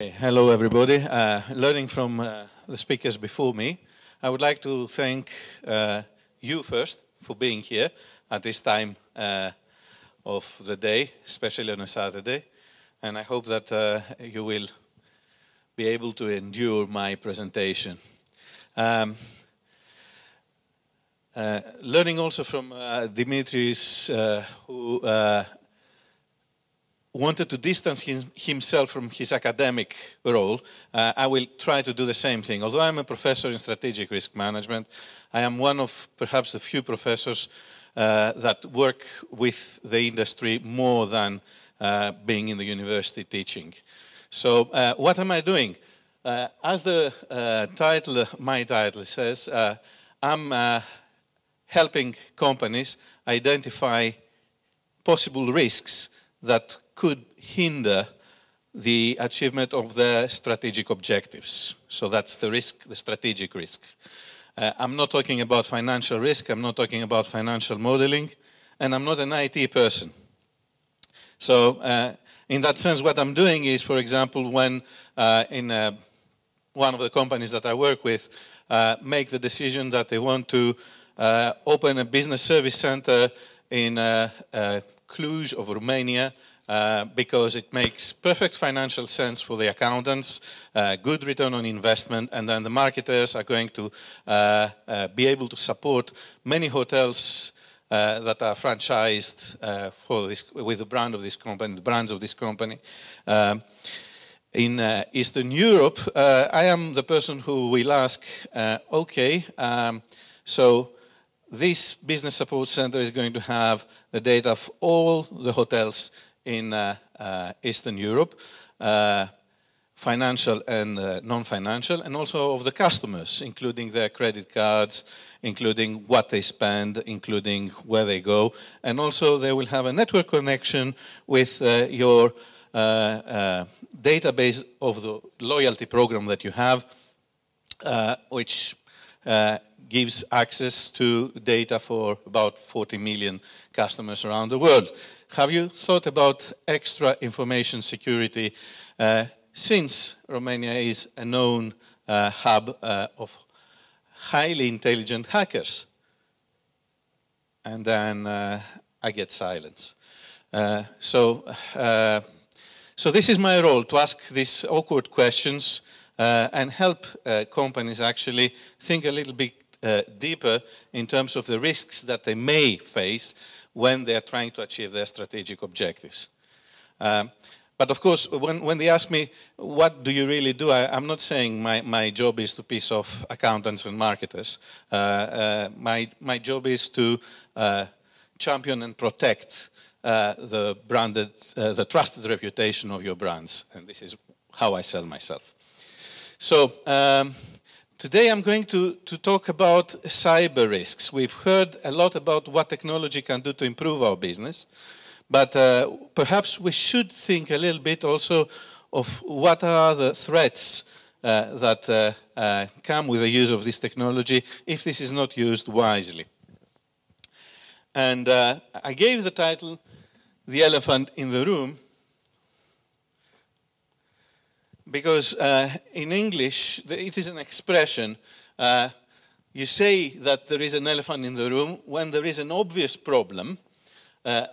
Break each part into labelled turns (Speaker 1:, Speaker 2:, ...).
Speaker 1: Okay, hello everybody. Learning from the speakers before me, I would like to thank you first for being here at this time of the day, especially on a Saturday. And I hope that you will be able to endure my presentation. Learning also from Dimitris, who wanted to distance himself from his academic role, I will try to do the same thing. Although I'm a professor in strategic risk management, I am one of perhaps the few professors that work with the industry more than being in the university teaching. So what am I doing? As the title, my title says, I'm helping companies identify possible risks that could hinder the achievement of their strategic objectives. So that's the risk, the strategic risk. I'm not talking about financial risk, I'm not talking about financial modeling, and I'm not an IT person. So in that sense, what I'm doing is, for example, when in one of the companies that I work with make the decision that they want to open a business service center in Cluj of Romania, because it makes perfect financial sense for the accountants, good return on investment, and then the marketers are going to be able to support many hotels that are franchised for this, with the brand of this company, the brands of this company. In Eastern Europe, I am the person who will ask, okay, so this business support center is going to have the data of all the hotels in Eastern Europe, financial and non-financial, and also of the customers, including their credit cards, including what they spend, including where they go, and also they will have a network connection with your database of the loyalty program that you have, which gives access to data for about 40 million customers around the world. Have you thought about extra information security since Romania is a known hub of highly intelligent hackers? And then I get silence. So this is my role, to ask these awkward questions and help companies actually think a little bit deeper in terms of the risks that they may face when they are trying to achieve their strategic objectives. But of course, when they ask me, what do you really do? I'm not saying my job is to piss off accountants and marketers. My job is to champion and protect the trusted reputation of your brands. And this is how I sell myself. So today I'm going to talk about cyber risks. We've heard a lot about what technology can do to improve our business, but perhaps we should think a little bit also of what are the threats that come with the use of this technology if this is not used wisely. And I gave the title, The Elephant in the Room, because in English, it is an expression. You say that there is an elephant in the room when there is an obvious problem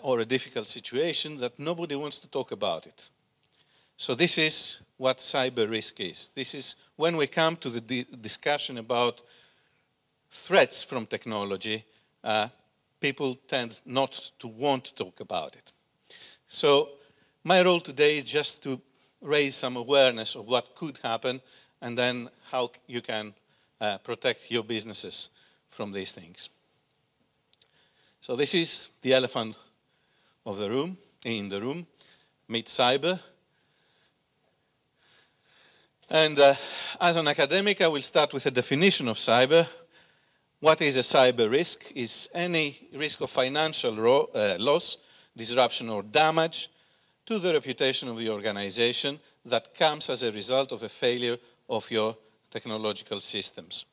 Speaker 1: or a difficult situation that nobody wants to talk about it. So this is what cyber risk is. This is when we come to the discussion about threats from technology, people tend not to want to talk about it. So my role today is just to raise some awareness of what could happen and then how you can protect your businesses from these things. So this is the elephant of the room, in the room, meet cyber. And as an academic, I will start with a definition of cyber. What is a cyber risk? Is any risk of financial loss, disruption or damage to the reputation of the organization that comes as a result of a failure of your technological systems.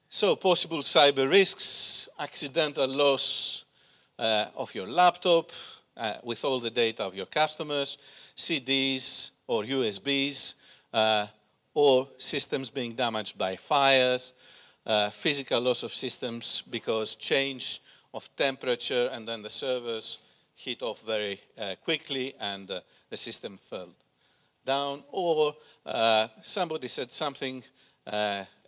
Speaker 1: So possible cyber risks: accidental loss of your laptop, with all the data of your customers, CDs or USBs, or systems being damaged by fires, physical loss of systems because change of temperature and then the servers heat off very quickly and the system fell down, or somebody said something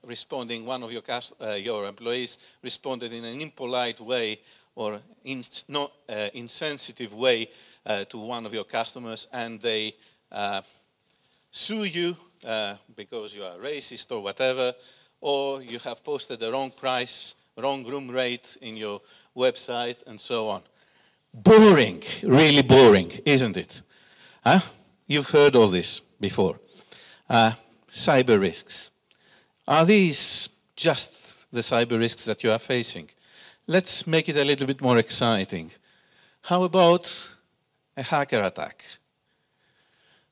Speaker 1: responding, one of your employees responded in an impolite way or insensitive way to one of your customers, and they sue you because you are racist or whatever, or you have posted the wrong price, wrong room rate in your website, and so on. Boring, really boring, isn't it? Huh? You've heard all this before. Cyber risks. Are these just the cyber risks that you are facing? Let's make it a little bit more exciting. How about a hacker attack?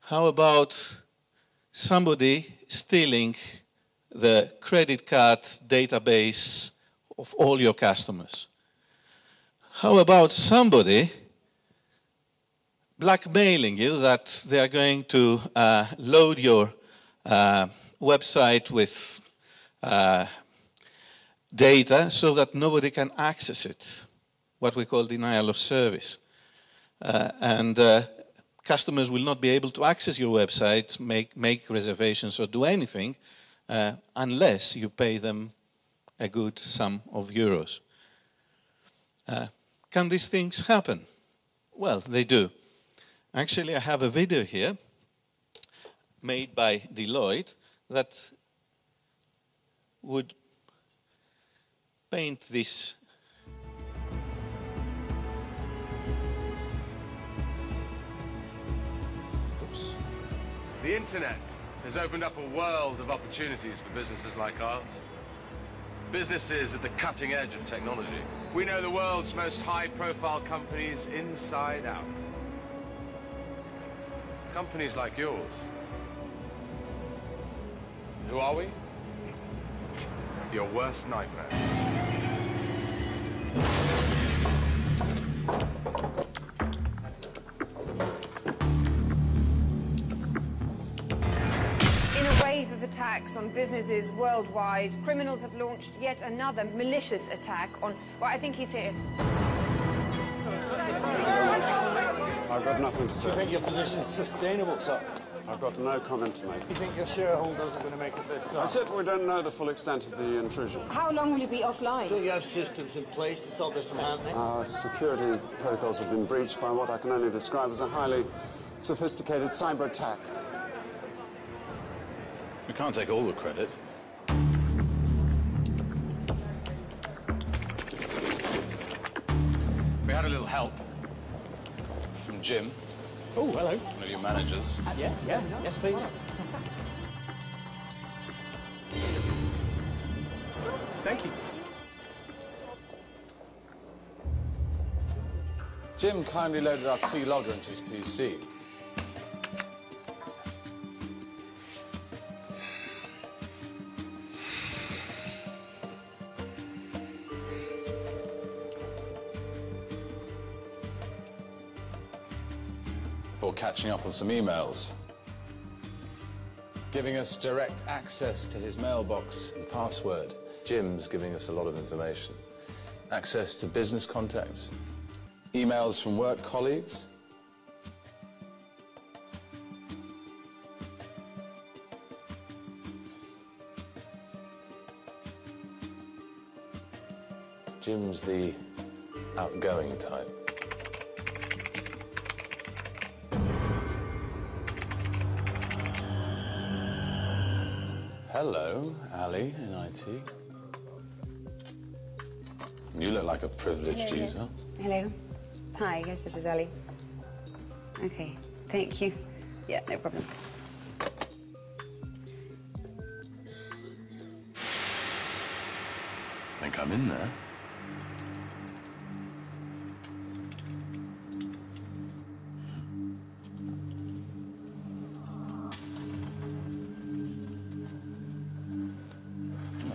Speaker 1: How about somebody stealing the credit card database of all your customers? How about somebody blackmailing you that they are going to load your website with data so that nobody can access it, what we call denial of service. And customers will not be able to access your website, make reservations or do anything unless you pay them a good sum of euros. Can these things happen? Well, they do. Actually, I have a video here made by Deloitte that would paint this. Oops.
Speaker 2: The internet has opened up a world of opportunities for businesses like ours. Businesses at the cutting edge of technology. We know the world's most high-profile companies inside out. Companies like yours. Who are we? Your worst nightmare.
Speaker 3: In a wave of attacks on businesses worldwide, criminals have launched yet another malicious attack on, well, I think he's here.
Speaker 4: I've got nothing to
Speaker 5: Do
Speaker 4: say.
Speaker 5: you think your position is sustainable, sir?
Speaker 4: I've got no comment to make.
Speaker 5: Do you think your shareholders are going to make it this
Speaker 4: I said we don't know the full extent of the intrusion.
Speaker 3: How long will you be offline?
Speaker 5: Do you have systems in place to stop this from happening?
Speaker 4: Our security protocols have been breached by what I can only describe as a highly sophisticated cyber attack.
Speaker 6: We can't take all the credit. We had a little help from Jim.
Speaker 7: Oh, hello.
Speaker 6: One of your managers.
Speaker 7: Yeah, yes, please. Thank you.
Speaker 6: Jim kindly loaded our keylogger into his PC. Before catching up on some emails, giving us direct access to his mailbox and password. Jim's giving us a lot of information. Access to business contacts, emails from work colleagues. Jim's the outgoing type. Hello, Ali in IT. You look like a privileged user.
Speaker 3: Hello. Hi, yes, this is Ali. Okay, thank you. Yeah, no problem.
Speaker 6: Think I'm in there.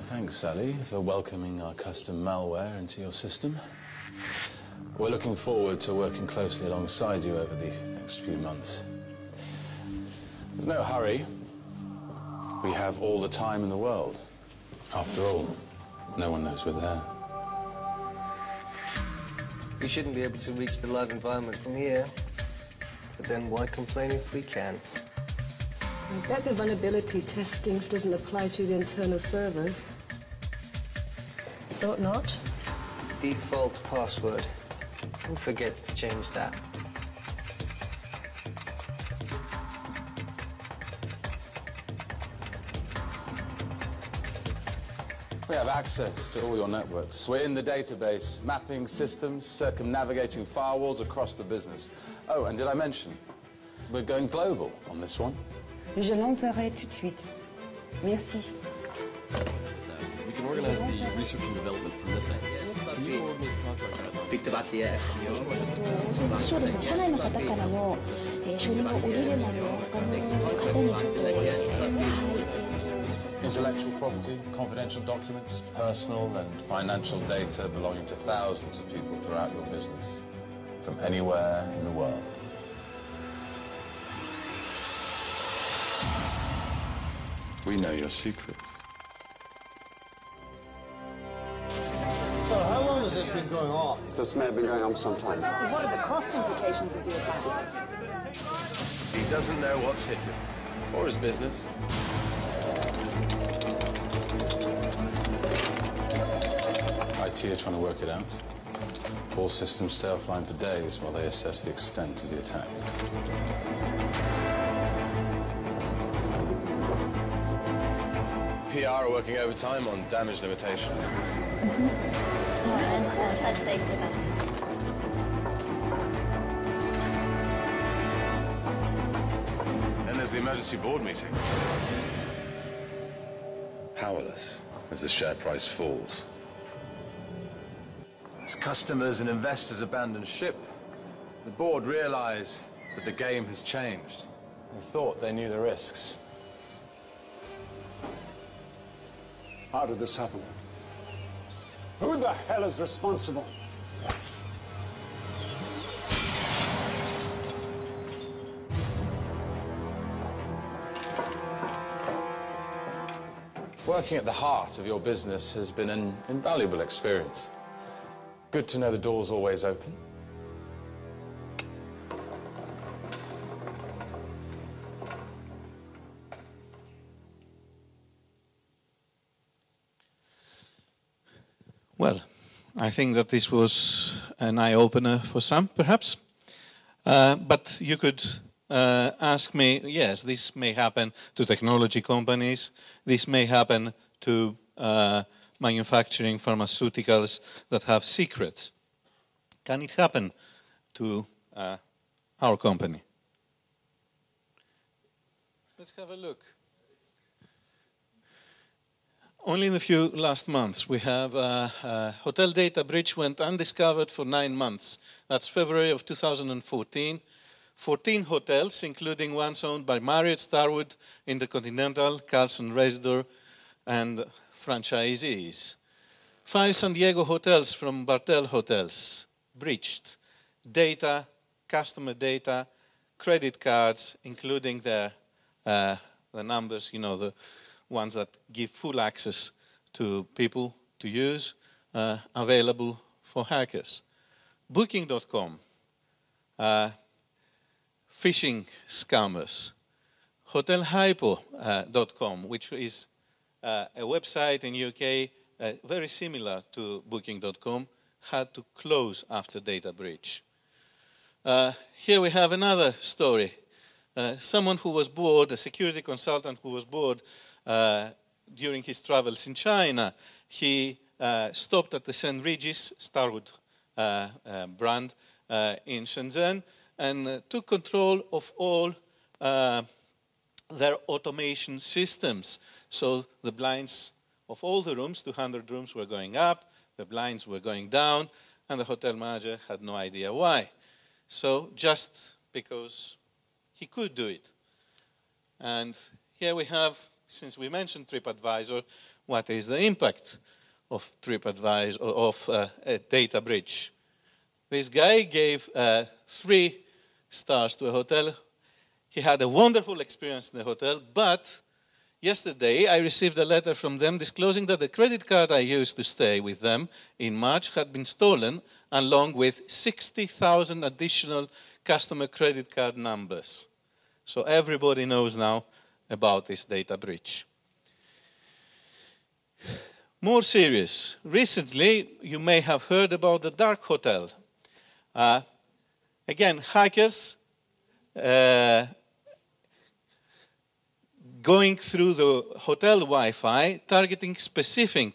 Speaker 6: Thanks, Sally, for welcoming our custom malware into your system. We're looking forward to working closely alongside you over the next few months. There's no hurry. We have all the time in the world. After all, no one knows we're there.
Speaker 8: We shouldn't be able to reach the live environment from here. But then why complain if we can?
Speaker 9: I bet the vulnerability testing doesn't apply to the internal servers. Thought not?
Speaker 8: Default password. Who forgets to change that?
Speaker 6: We have access to all your networks. We're in the database, mapping systems, circumnavigating firewalls across the business. Oh, and did I mention, we're going global on this one.
Speaker 10: Je l'enverrai tout de suite. Merci.
Speaker 7: We can organize the research and development from this end. Can you forward me the contract?
Speaker 11: そうですね、社内の方からも、承認が下りるまで他の方にちょっと、
Speaker 6: Intellectual property, confidential documents, personal and financial data belonging to thousands of people throughout your business, from anywhere in the world. We know your secrets.
Speaker 5: So how long has this been going on?
Speaker 4: This may have been going on for some time.
Speaker 3: What are the cost implications of the attack?
Speaker 2: He doesn't know what's hit him, or his business.
Speaker 6: IT are trying to work it out. All systems stay offline for days while they assess the extent of the attack.
Speaker 2: PR are working overtime on damage limitation. Then there's the emergency board meeting. Powerless as the share price falls. As customers and investors abandon ship, the board realize that the game has changed.
Speaker 6: They thought they knew the risks.
Speaker 4: How did this happen? Who the hell is responsible?
Speaker 6: Working at the heart of your business has been an invaluable experience. Good to know the door's always open.
Speaker 1: Well, I think that this was an eye-opener for some, perhaps. But you could ask me, yes, this may happen to technology companies. This may happen to manufacturing pharmaceuticals that have secrets. Can it happen to our company? Let's have a look. Only in the few last months, we have hotel data breach went undiscovered for 9 months. That's February of 2014. 14 hotels, including ones owned by Marriott, Starwood, Intercontinental, Carlson Residor, and franchisees. 5 San Diego hotels from Bartel Hotels breached. Data, customer data, credit cards, including the numbers, you know, the ones that give full access to people to use, available for hackers. Booking.com, phishing scammers. Hotelhypo.com, which is a website in UK very similar to Booking.com, had to close after data breach. Here we have another story. Someone who was bored, a security consultant who was bored during his travels in China, he stopped at the St. Regis Starwood brand in Shenzhen and took control of all their automation systems. So the blinds of all the rooms, 200 rooms, were going up, the blinds were going down, and the hotel manager had no idea why. So just because he could do it. And here we have, since we mentioned TripAdvisor, what is the impact of TripAdvisor, of a data breach? This guy gave 3 stars to a hotel. He had a wonderful experience in the hotel, but yesterday I received a letter from them disclosing that the credit card I used to stay with them in March had been stolen, along with 60,000 additional customer credit card numbers. So everybody knows now about this data breach. More serious. Recently, you may have heard about the dark hotel. Again, hackers going through the hotel Wi-Fi, targeting specific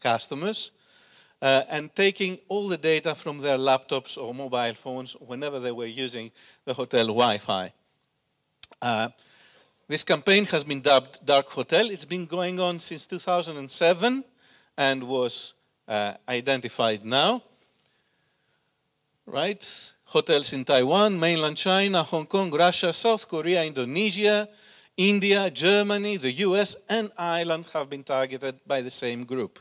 Speaker 1: customers, and taking all the data from their laptops or mobile phones whenever they were using the hotel Wi-Fi. This campaign has been dubbed Dark Hotel. It's been going on since 2007 and was identified now. Right? Hotels in Taiwan, mainland China, Hong Kong, Russia, South Korea, Indonesia, India, Germany, the US, and Ireland have been targeted by the same group.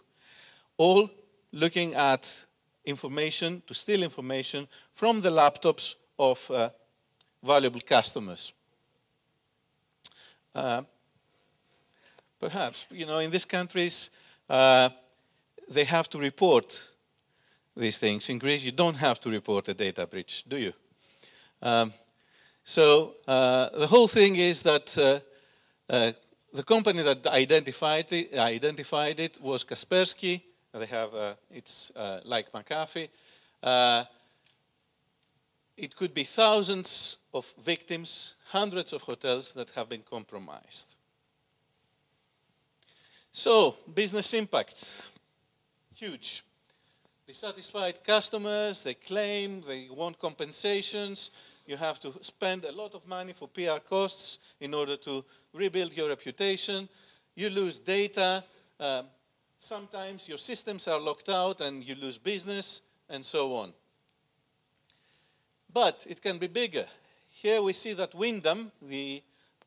Speaker 1: All looking at information, to steal information from the laptops of valuable customers. Perhaps, in these countries, they have to report these things. In Greece, you don't have to report a data breach, do you? So the whole thing is that the company that identified it was Kaspersky. They have, it's like McAfee. It could be thousands of victims, hundreds of hotels that have been compromised. So, business impact, huge. Dissatisfied customers, they claim, they want compensations. You have to spend a lot of money for PR costs in order to rebuild your reputation. You lose data. Sometimes your systems are locked out and you lose business, and so on. But it can be bigger. Here we see that Wyndham, the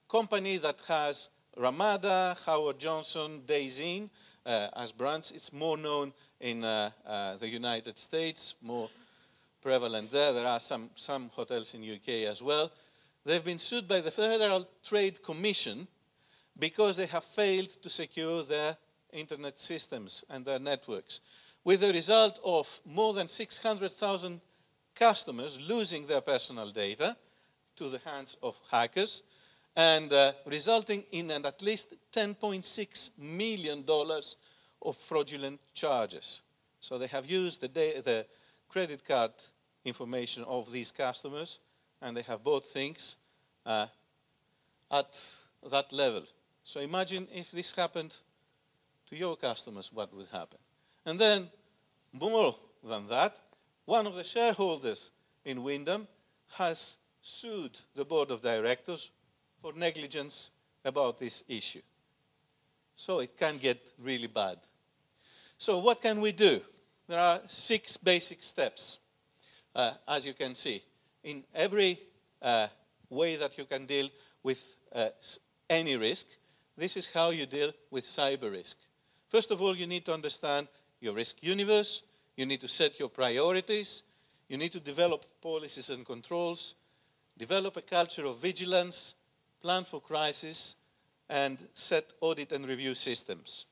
Speaker 1: company that has Ramada, Howard Johnson, Days Inn as brands, it's more known in the United States, more prevalent there. There are some hotels in UK as well. They've been sued by the Federal Trade Commission because they have failed to secure their internet systems and their networks, with the result of more than 600,000 customers losing their personal data to the hands of hackers, and resulting in at least $10.6 million of fraudulent charges. So they have used the credit card information of these customers, and they have bought things at that level. So imagine if this happened to your customers, what would happen? And then, more than that, one of the shareholders in Wyndham has sued the board of directors for negligence about this issue. So it can get really bad. So what can we do? There are 6 basic steps, as you can see. In every way that you can deal with any risk, this is how you deal with cyber risk. First of all, you need to understand your risk universe. You need to set your priorities. You need to develop policies and controls, develop a culture of vigilance, plan for crisis, and set audit and review systems.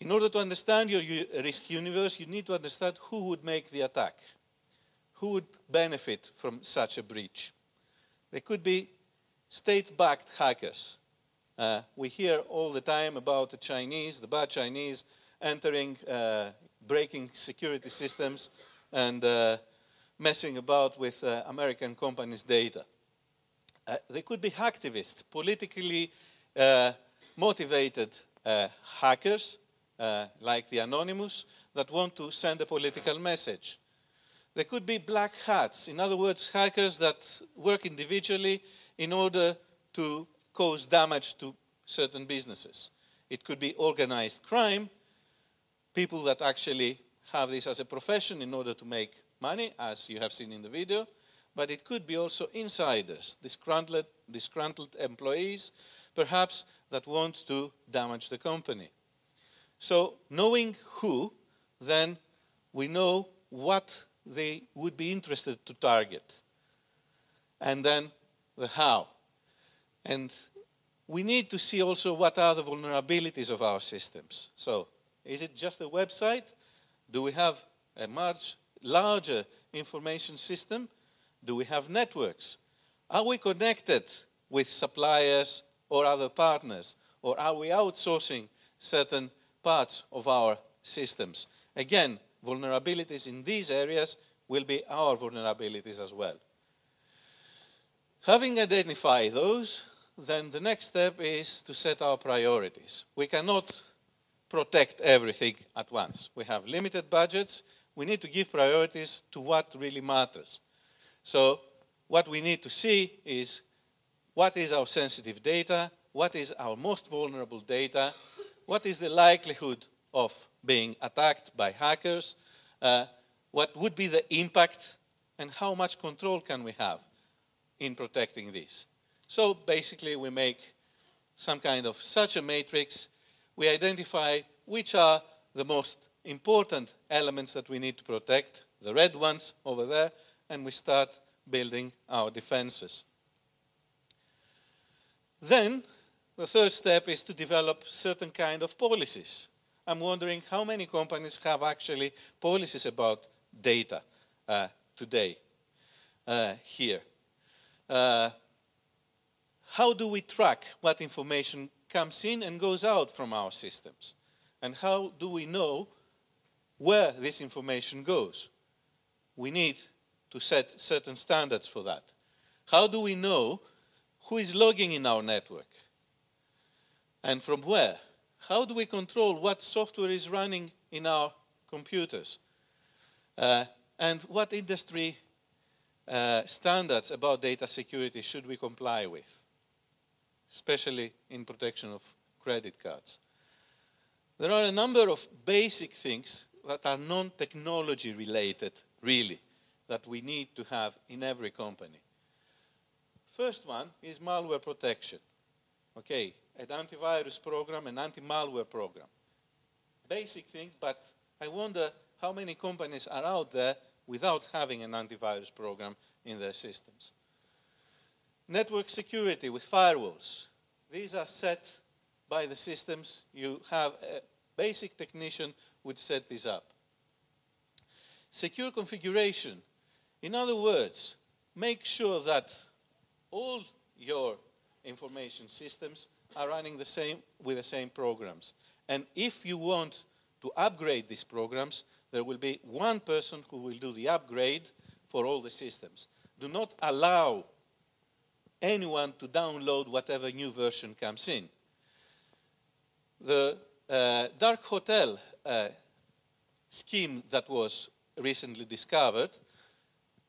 Speaker 1: In order to understand your risk universe, you need to understand who would make the attack, who would benefit from such a breach. There could be state-backed hackers. We hear all the time about the Chinese, the bad Chinese, entering, breaking security systems and messing about with American companies' data. They could be hacktivists, politically motivated hackers, like the Anonymous, that want to send a political message. There could be black hats, in other words, hackers that work individually in order to cause damage to certain businesses. It could be organized crime, people that actually have this as a profession in order to make money, as you have seen in the video, but it could be also insiders, disgruntled employees, perhaps, that want to damage the company. So knowing who, then we know what they would be interested to target. And then the how. And we need to see also what are the vulnerabilities of our systems. So, is it just a website? Do we have a much larger information system? Do we have networks? Are we connected with suppliers or other partners? Or are we outsourcing certain parts of our systems? Again, vulnerabilities in these areas will be our vulnerabilities as well. Having identified those, then the next step is to set our priorities. We cannot protect everything at once. We have limited budgets. We need to give priorities to what really matters. So what we need to see is what is our sensitive data, what is our most vulnerable data, what is the likelihood of being attacked by hackers, what would be the impact, and how much control can we have in protecting this. So basically we make some kind of such a matrix. We identify which are the most important elements that we need to protect, the red ones over there, and we start building our defenses. Then the third step is to develop certain kind of policies. I'm wondering how many companies have actually policies about data today here. How do we track what information comes in and goes out from our systems? And how do we know where this information goes? We need to set certain standards for that. How do we know who is logging in our network? And from where? How do we control what software is running in our computers? And what industry standards about data security should we comply with, especially in protection of credit cards? There are a number of basic things that are non-technology related, really, that we need to have in every company. First one is malware protection. Okay, an antivirus program, an anti-malware program. Basic thing, but I wonder how many companies are out there without having an antivirus program in their systems. Network security with firewalls. These are set by the systems. You have a basic technician would set this up. Secure configuration. In other words, make sure that all your information systems are running with the same programs. And if you want to upgrade these programs, there will be one person who will do the upgrade for all the systems. Do not allow anyone to download whatever new version comes in. The dark hotel scheme that was recently discovered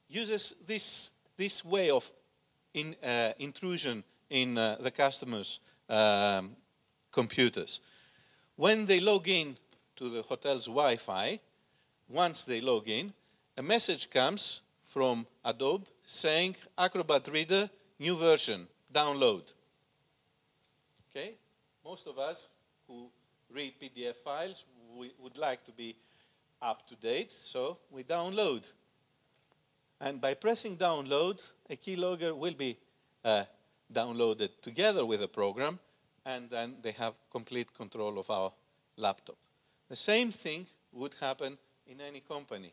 Speaker 1: uses this way of intrusion in the customers' computers. When they log in to the hotel's Wi-Fi, once they log in, a message comes from Adobe saying, Acrobat Reader, new version, download. Okay? Most of us who read PDF files, we would like to be up to date, so we download. And by pressing download, a keylogger will be downloaded together with the program, and then they have complete control of our laptop. The same thing would happen in any company.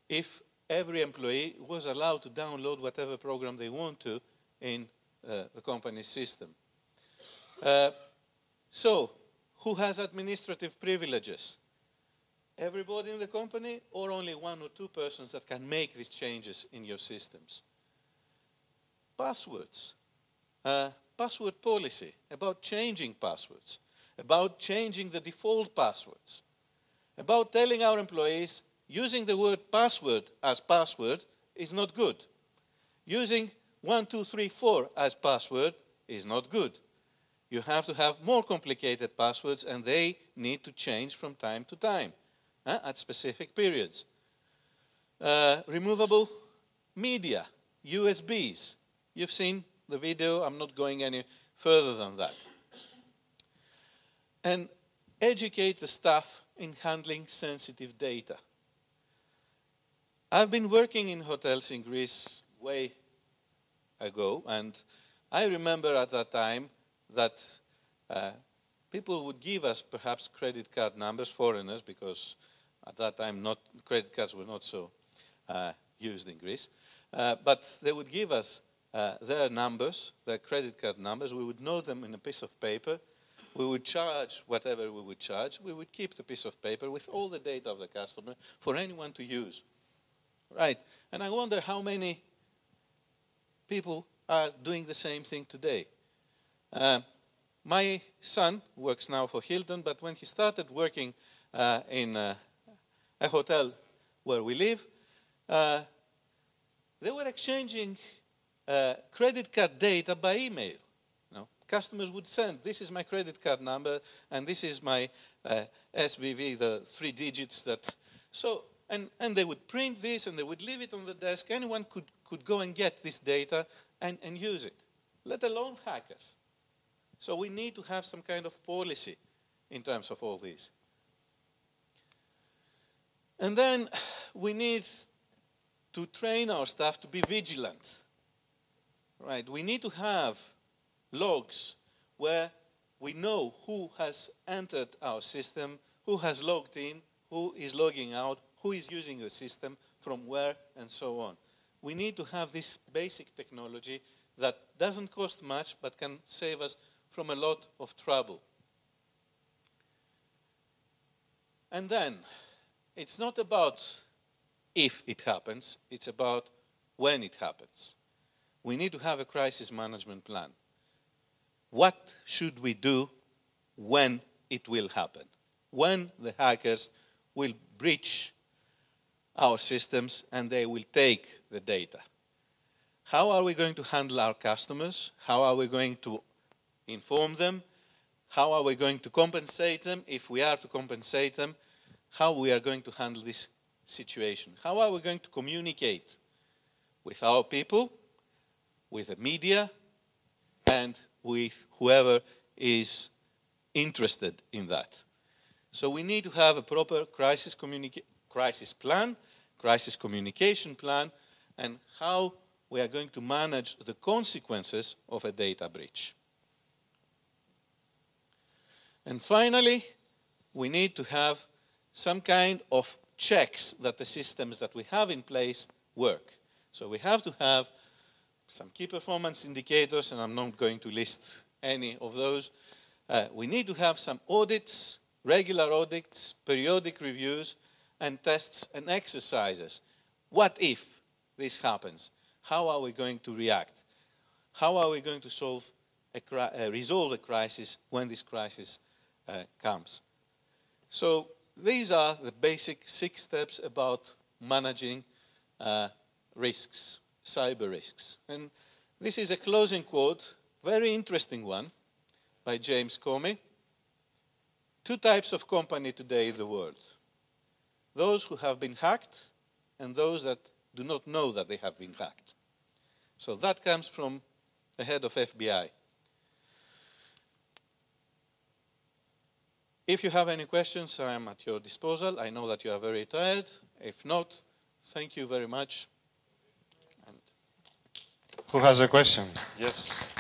Speaker 1: If every employee was allowed to download whatever program they want to in the company's system. So, who has administrative privileges? Everybody in the company, or only one or two persons that can make these changes in your systems? Passwords. Password policy, about changing passwords, about changing the default passwords, about telling our employees using the word password as password is not good. Using 1, 2, 3, 4 as password is not good. You have to have more complicated passwords, and they need to change from time to time at specific periods. Removable media, USBs. You've seen the video. I'm not going any further than that. And educate the staff in handling sensitive data. I've been working in hotels in Greece way ago, and I remember at that time that people would give us perhaps credit card numbers, foreigners, because at that time credit cards were not so used in Greece. But they would give us their numbers, their credit card numbers. We would know them in a piece of paper. We would charge whatever we would charge. We would keep the piece of paper with all the data of the customer for anyone to use. Right. And I wonder how many people are doing the same thing today. My son works now for Hilton, but when he started working in a hotel where we live, they were exchanging credit card data by email. You know, customers would send, this is my credit card number, and this is my SVV, the 3 digits that. So, and they would print this, and they would leave it on the desk. Anyone could go and get this data and use it, let alone hackers. So we need to have some kind of policy in terms of all this. And then we need to train our staff to be vigilant. Right? We need to have logs where we know who has entered our system, who has logged in, who is logging out, who is using the system, from where, and so on. We need to have this basic technology that doesn't cost much but can save us from a lot of trouble. And then, it's not about if it happens, it's about when it happens. We need to have a crisis management plan. What should we do when it will happen? When the hackers will breach our systems and they will take the data. How are we going to handle our customers? How are we going to inform them? How are we going to compensate them if we are to compensate them? How we are going to handle this situation? How are we going to communicate with our people, with the media, and with whoever is interested in that? So we need to have a proper crisis plan, crisis communication plan, and how we are going to manage the consequences of a data breach. And finally, we need to have some kind of checks that the systems that we have in place work. So we have to have some key performance indicators, and I'm not going to list any of those. We need to have some audits, regular audits, periodic reviews, and tests and exercises. What if this happens? How are we going to react? How are we going to resolve a crisis when this crisis comes? So these are the basic 6 steps about managing risks, cyber risks. And this is a closing quote, very interesting one, by James Comey. 2 types of company today in the world. Those who have been hacked and those that do not know that they have been hacked. So that comes from the head of FBI. If you have any questions, I am at your disposal. I know that you are very tired. If not, thank you very much.
Speaker 12: Who has a question? Yes.